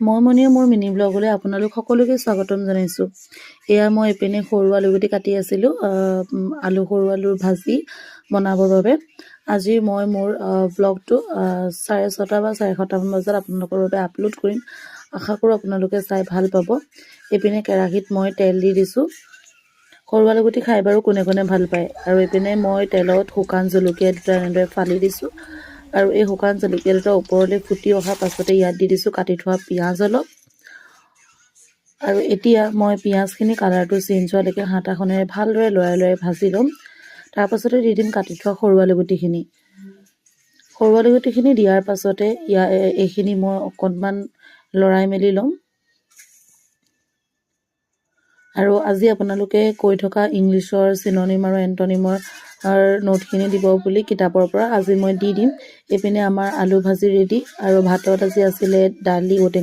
মই মনিয়ে মোৰ মিনি ব্লগলৈ আপোনালোক সকলোকে স্বাগতম জনাইছোঁ। এয়া মই এইপিনে সৰু আলুগুটি কাটি আছিলোঁ, সৰু আলুৰ ভাজি বনাবৰ বাবে। আজি মই মোৰ ব্লগটো 6:30 বা 7:30 বজাত আপোনালোকৰ বাবে আপলোড কৰিম। আশা কৰোঁ আপোনালোকে চাই ভাল পাব। এইপিনে কেৰাহীত মই তেল দি দিছোঁ। সৰু আলুগুটি খাই বাৰু কোনে কোনে ভাল পায়। আৰু এইপিনে মই তেলত শুকান জলকীয়া দুটা এনেদৰে ফালি দিছোঁ। আৰু এই শুকান জলকীয়া দুটা ওপৰলৈ ফুটি অহাৰ পাছতে ইয়াত দি দিছোঁ কাটি থোৱা পিঁয়াজ অলপ। আৰু এতিয়া মই পিঁয়াজখিনি কালাৰটো চেঞ্জ হোৱালৈকে হাতাখনেৰে ভালদৰে লৰাই ভাজি ল'ম। তাৰপাছতে দি দিম কাটি থোৱা সৰু আলুগুটিখিনি। সৰু আলুগুটিখিনি দিয়াৰ পাছতে এইখিনি মই অকণমান লৰাই মেলি ল'ম। আৰু আজি আপোনালোকে কৈ থকা ইংলিছৰ চিননিম আৰু এণ্টনিমৰ নোটখিনি দিব বুলি কিতাপৰ পৰা আজি মই দি দিম। এইপিনে আমাৰ আলু ভাজি ৰেডি। আৰু ভাতত আজি আছিলে দালি, ঔটেঙা